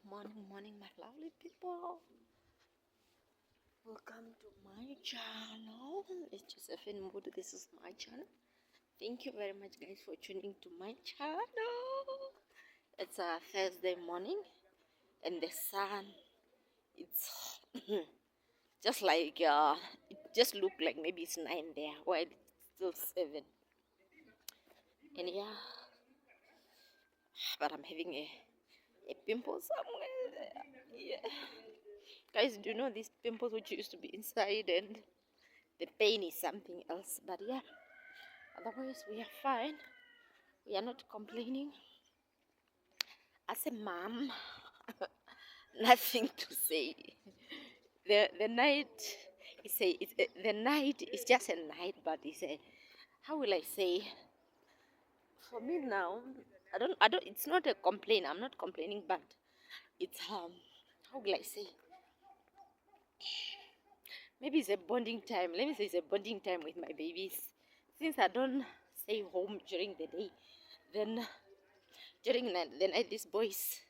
morning, my lovely people. Welcome to my channel. It's Josephine mbutu. This is my channel. Thank you very much, guys, for tuning to my channel. It's a Thursday morning, and the sun, it's just like it just looked like maybe it's 9 there, while it's still 7. And yeah, but I'm having a pimple somewhere there. Yeah. Guys, do you know these pimples which used to be inside, and the pain is something else? But yeah, otherwise we are fine. We are not complaining. As a mom, nothing to say. The night the night is just a night, but it's a, how will I say? For me now, I don't. It's not a complaint. I'm not complaining, but it's how will I say? Maybe it's a bonding time. Let me say it's a bonding time with my babies. Since I don't stay home during the day, then during the night these boys.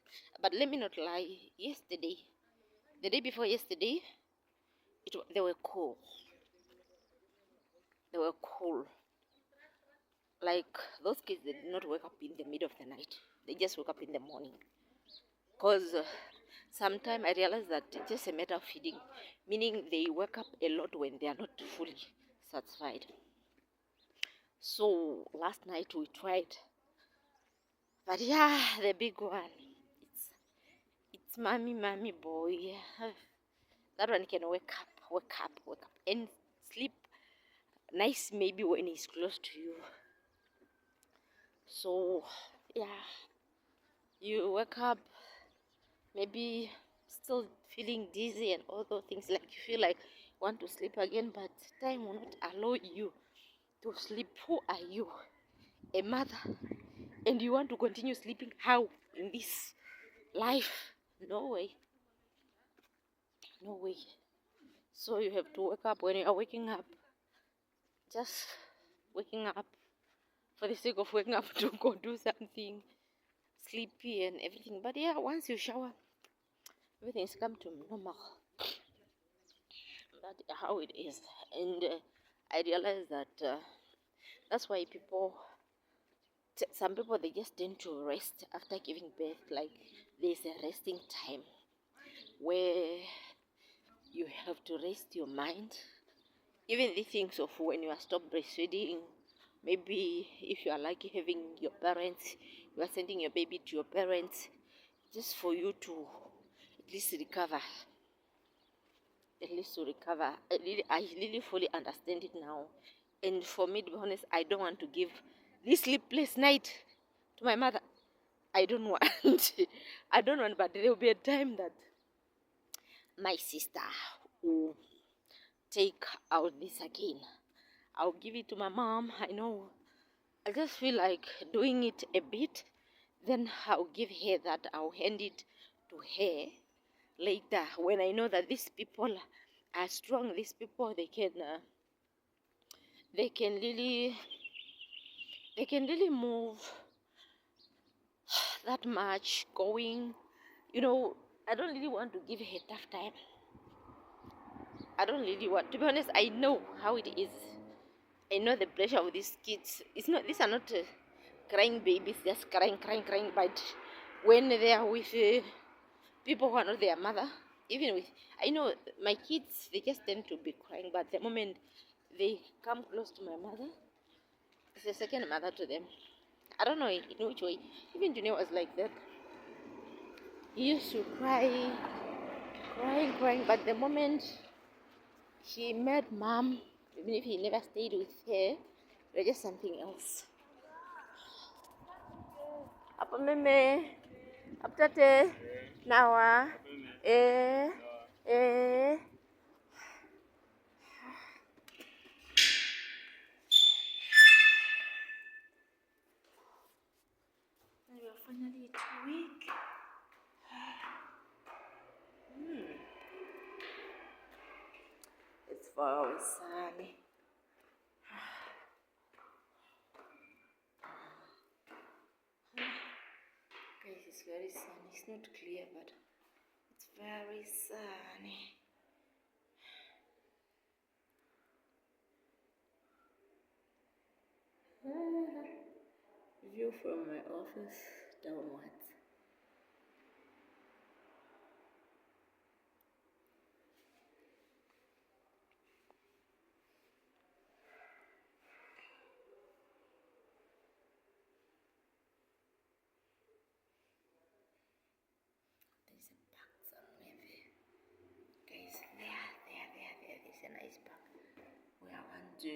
But let me not lie. Yesterday, the day before yesterday, they were cool. They were cool. Like those kids, they did not wake up in the middle of the night. They just woke up in the morning. Cause sometimes I realize that it's just a matter of feeding, meaning they wake up a lot when they are not fully satisfied. So last night we tried, but yeah, the big one, it's mommy boy. That one can wake up, and sleep nice maybe when he's close to you. So yeah, you wake up maybe still feeling dizzy and all those things, like you feel like you want to sleep again, but time will not allow you to sleep. Who are you, a mother, and you want to continue sleeping? How in this life? No way. No way. So you have to wake up. When you are waking up, just waking up for the sake of waking up to go do something, sleepy and everything. But yeah, once you shower, everything's come to normal. That's how it is. And I realize that that's why some people, they just tend to rest after giving birth. Like there's a resting time where you have to rest your mind. Even the things of when you are stopped breastfeeding, maybe if you are lucky having your parents, you are sending your baby to your parents, just for you to at least recover. I really fully understand it now. And for me, to be honest, I don't want to give this sleepless night to my mother. I don't want. I don't want, but there will be a time that my sister will take out this again. I'll give it to my mom. I know. I just feel like doing it a bit. Then I'll give her that. I'll hand it to her later when I know that these people are strong. These people, they can really move that much going. I don't really want to give her a tough time. I don't really want, to be honest. I know how it is. I know the pressure of these kids. These are not crying babies, just crying. But when they are with people who are not their mother, I know my kids, they just tend to be crying. But the moment they come close to my mother, it's a second mother to them. I don't know in which way. Even Junior was like that. He used to crying. But the moment he met mom, even if he never stayed with her, they're just something else. Apa meme, apa tate, nawa, eh. We are finally 2 weeks. It's very sunny. Guys, it's very very sunny. It's not clear, but it's very sunny. View from my office downwards. There's a park somewhere there. Guys, there. There's a nice park where I want to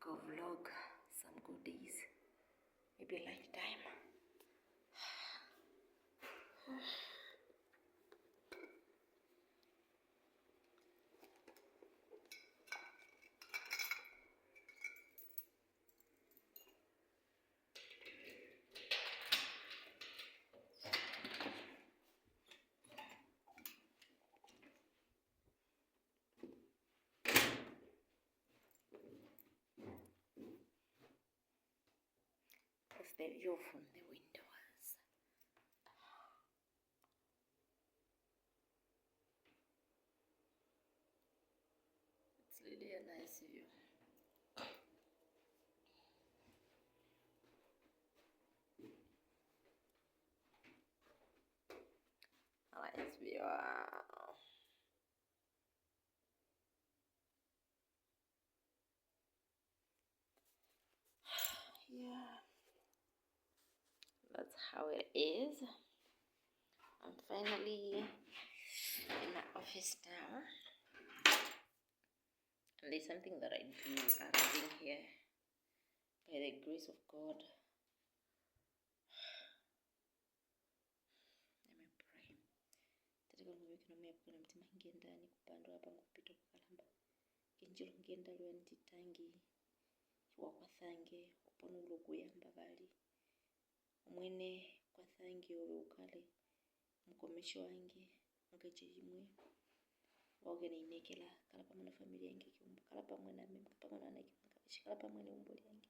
go vlog some good days. Maybe a lifetime. That's the view from the windows. It's really a nice view. Nice view. Yeah, that's how it is. I'm finally in my office now, and there's something that I do arriving here by the grace of God. Let me pray. Ngenda kupandwa apa ngupita kukalamba kenjiro ngenda lwanditangi wakwathange upone ulokuyamba bali umwene kwathange obe ukale mukomesho wange mukechimwe wagene inekela kala pamwe na familia yange kyumba kala pamwe na mimi pamwe na nake kala pamwe ne umboli yange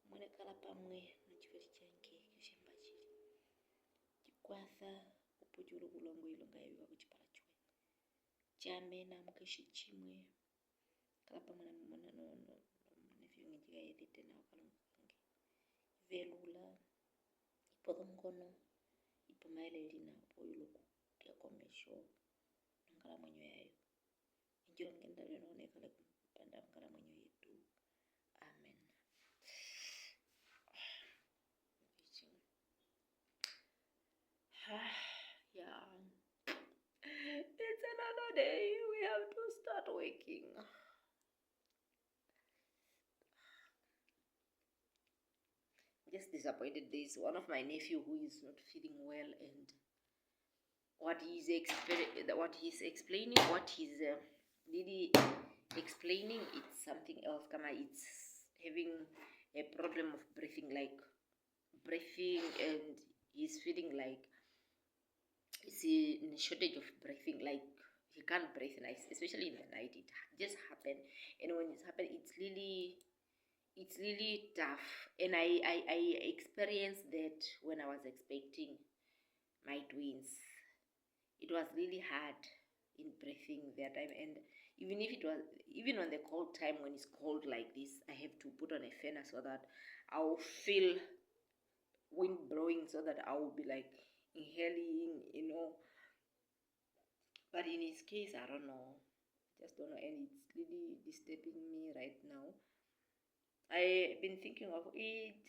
mwene kala pamwe na chiferi change kishamba chili chikwatha upujulu bulongo ilonga yabiwa kuchipala chwe chame na mukeshi chimwe kala pamwe na mwana no nefyo ngijiga yedite na kala mkange velula ipo ngono ipo maile lina ipo yuloku ya komesho ngala mwenyo yayo injiro ngenda leno kale kupanda ngala mwenyo yetu. Amen. Yeah, it's another day. We have to start working. Just disappointed. There's one of my nephew who is not feeling well, and what he's explaining, what he's really explaining, it's something else. It's having a problem of breathing, and he's feeling like it's in a shortage of breathing, like he can't breathe nice, especially in the night. It just happened, and when it's happened, it's really tough. And I experienced that when I was expecting my twins. It was really hard in breathing that time, and even on the cold time, when it's cold like this, I have to put on a fan so that I'll feel wind blowing, so that I will be like inhaling, but in his case, I don't know, just don't know, and it's really disturbing me right now. I've been thinking of it,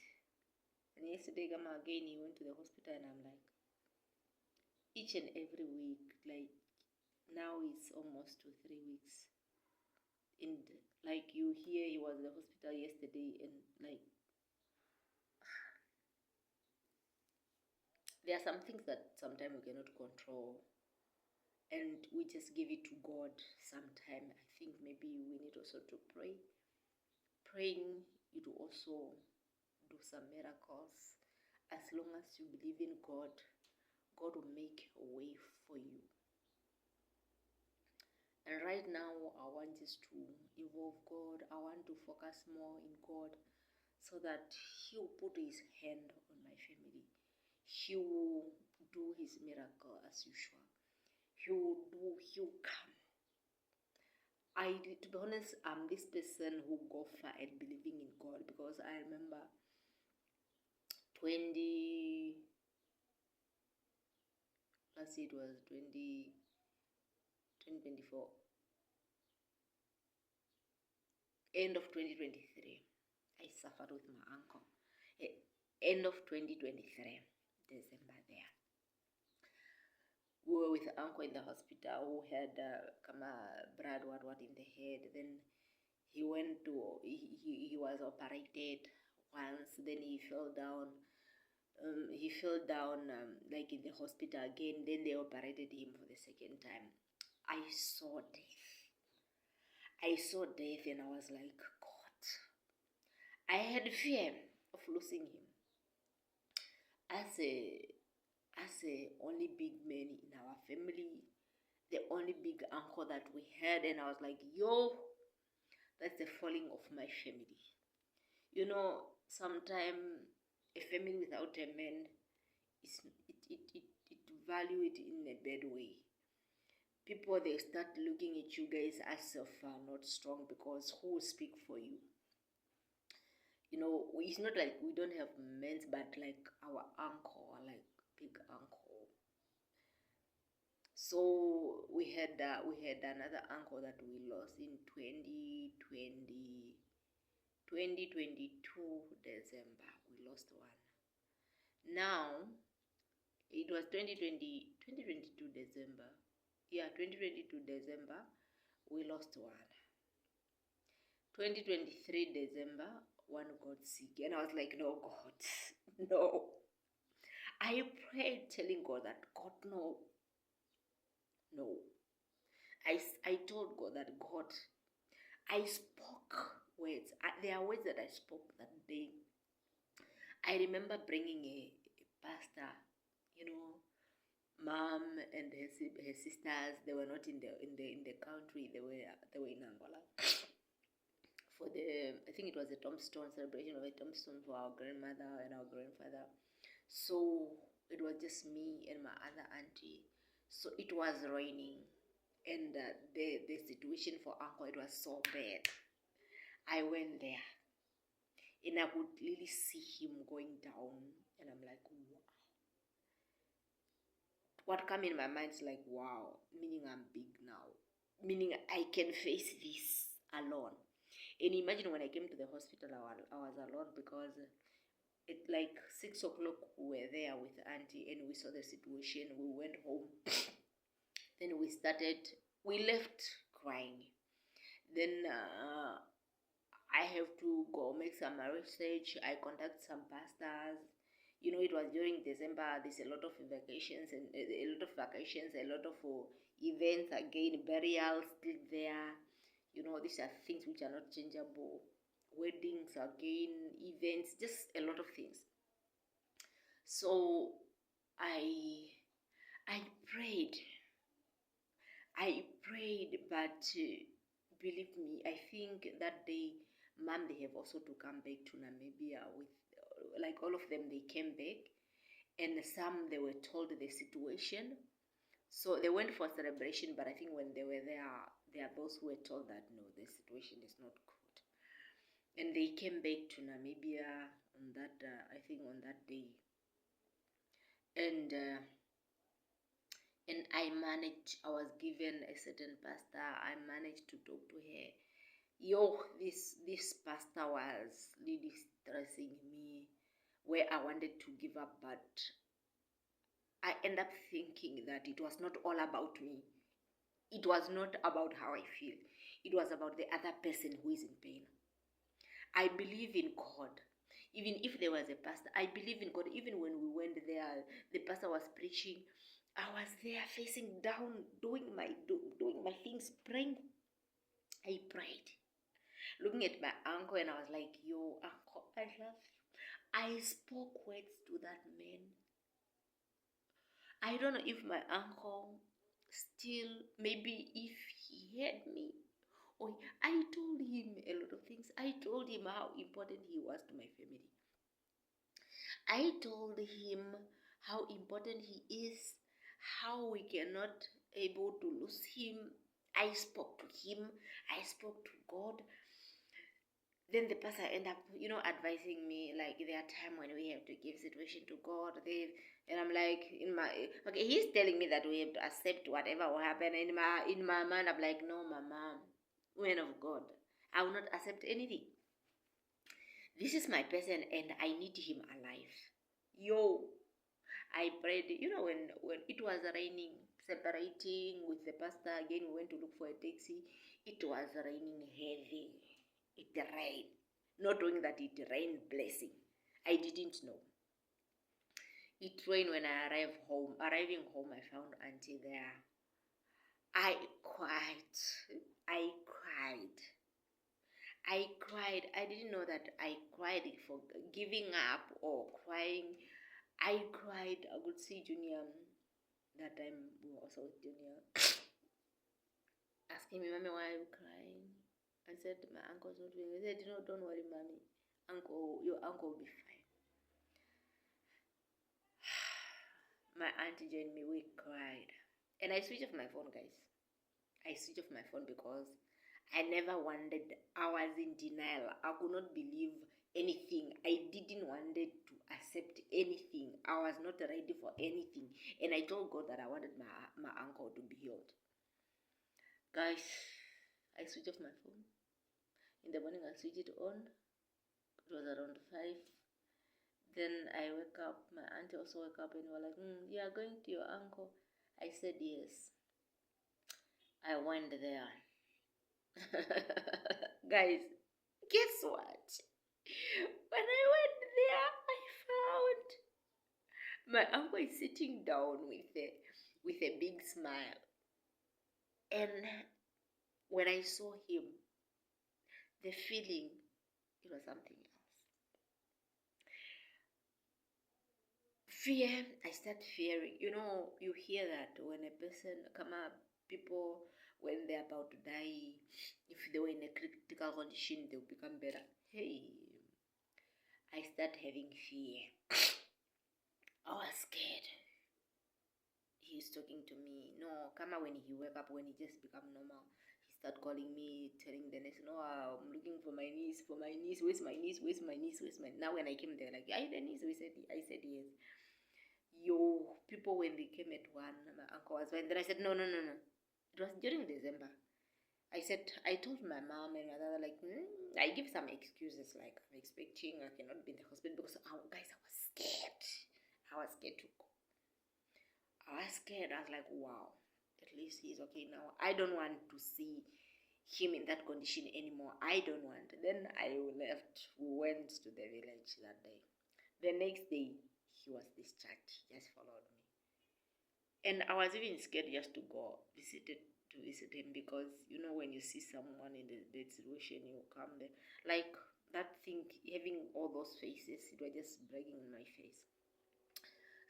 and yesterday again he went to the hospital, and I'm like, each and every week, like now it's almost 2-3 weeks, and like you hear he was in the hospital yesterday, and like there are some things that sometimes we cannot control, and we just give it to God. Sometime I think maybe we need also to pray. Praying, it will also do some miracles. As long as you believe in God, God will make a way for you. And right now, I want us to involve God. I want to focus more in God, so that He will put His hand on my family. he will do his miracle as usual. He will come. To be honest, I'm this person who go far at believing in God, because I remember 2024, end of 2023, I suffered with my uncle. End of 2023, December there. We were with uncle in the hospital who had blood what in the head. Then he went to he was operated once. Then he fell down. Like in the hospital again. Then they operated him for the second time. I saw death and I was like, God. I had fear of losing him. As a only big man in our family, the only big uncle that we had, and I was like, yo, that's the falling of my family. You know, sometimes a family without a man it value it in a bad way. People, they start looking at you guys as if not strong, because who will speak for you? You know, it's not like we don't have men, but like our uncle, like big uncle. So we had another uncle that we lost in 2022 December. We lost one. Now it was 2022 December. Yeah, 2022 December, we lost one. 2023 December, one got sick. And I was like, no, God, no. I prayed telling God that, God, no. I told God that, God, I spoke words. There are words that I spoke that day. I remember bringing a pastor, mom and her sisters. They were not in the country. They were in Angola for I think it was a tombstone celebration of a tombstone for our grandmother and our grandfather. So it was just me and my other auntie. So it was raining, and the situation for uncle, it was so bad. I went there, and I could really see him going down, and I'm like, wow. What came in my mind is like, wow, meaning I'm big now, meaning I can face this alone. And imagine when I came to the hospital, I was alone, because at like 6 o'clock we were there with auntie, and we saw the situation. We went home. Then we left crying. Then I have to go make some research. I contact some pastors. It was during December. There's a lot of vacations, a lot of events again, burials still there. These are things which are not changeable. Weddings again, events, just a lot of things. So I prayed. But believe me, I think that day, Mom, they have also to come back to Namibia with, like all of them, they came back, and some, they were told the situation. So they went for celebration, but I think when they were there are those who were told that, no, the situation is not good. And they came back to Namibia on that, I think on that day. And I was given a certain pastor. I managed to talk to her. This pastor was really stressing me, where I wanted to give up, but I ended up thinking that it was not all about me. It was not about how I feel. It was about the other person who is in pain. I believe in God. Even if there was a pastor, I believe in God. Even when we went there, the pastor was preaching. I was there facing down, doing my things, praying. I prayed, looking at my uncle, and I was like, yo, uncle, I love you. I spoke words to that man. I don't know if my uncle still, maybe if he heard me. Oh, I told him a lot of things. I told him how important he was to my family. I told him how important he is, how we cannot able to lose him. I spoke to him, I spoke to God. Then the pastor end up, advising me, like, there are times when we have to give situation to God. And I'm like, okay, he's telling me that we have to accept whatever will happen. In my mind, I'm like, no, mama, woman of God, I will not accept anything. This is my person, and I need him alive. Yo, I prayed, when it was raining, separating with the pastor again, we went to look for a taxi. It was raining heavy. It rained. Not knowing that it rained blessing. I didn't know. It rained when I arrived home. Arriving home, I found auntie there. I cried. I cried. I cried. I didn't know that I cried for giving up or crying. I cried. I could see Junior. That time we were also with Junior. Asking me, Mommy, why are you crying? I said, my uncle's not doing it. He said, no, don't worry, Mommy. Your uncle will be fine. My auntie joined me. We cried. And I switched off my phone, guys. I switched off my phone because I never wanted. I was in denial. I could not believe anything. I didn't want to accept anything. I was not ready for anything. And I told God that I wanted my uncle to be healed. Guys, I switched off my phone. In the morning, I switched it on. It was around 5. Then I wake up. My auntie also woke up and were like, you are going to your uncle? I said yes. I went there. Guys, guess what? When I went there, I found my uncle is sitting down with a big smile. And when I saw him, the feeling, it was something else. Fear, I start fearing. You hear that when a person come up, people, when they're about to die, if they were in a critical condition, they'll become better. Hey, I start having fear. I was scared. He's talking to me. No, Kama, when he wake up, when he just become normal, he start calling me, telling the next, no, I'm looking for my niece, where's my niece, now when I came there, like, are you the niece? I said yes. Yo, people, when they came at 1, my uncle was fine. Then I said, no. It was during December. I told my mom and my dad, like, I give some excuses, like, I'm expecting, I cannot be in the hospital because, guys, I was scared. I was scared to go. I was scared. I was like, wow, at least he's okay now. I don't want to see him in that condition anymore. I don't want. Then I left. We went to the village that day. The next day, he was discharged. He just followed me. And I was even scared just to go visit him because, when you see someone in the situation, you come there. Like that thing, having all those faces, it was just breaking in my face.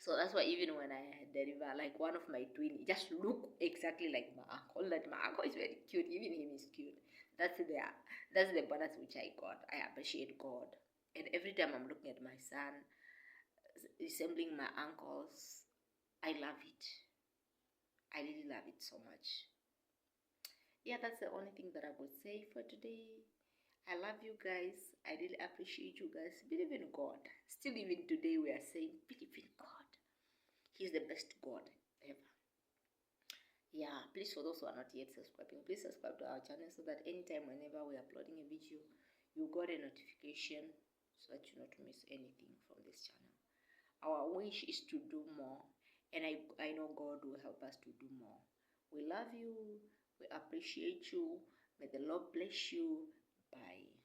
So that's why even when I deliver, like one of my twin, just look exactly like my uncle. Like my uncle is very cute. Even him is cute. That's the bonus which I got. I appreciate God. And every time I'm looking at my son, resembling my uncles, I love it. I really love it so much. Yeah, that's the only thing that I would say for today. I love you guys. I really appreciate you guys. Believe in God. Still, even today, we are saying, believe in God. He's the best God ever. Yeah, please, for those who are not yet subscribing, please subscribe to our channel so that anytime, whenever we're uploading a video, you got a notification so that you not miss anything from this channel. Our wish is to do more, and I know God will help us to do more. We love you. We appreciate you. May the Lord bless you. Bye.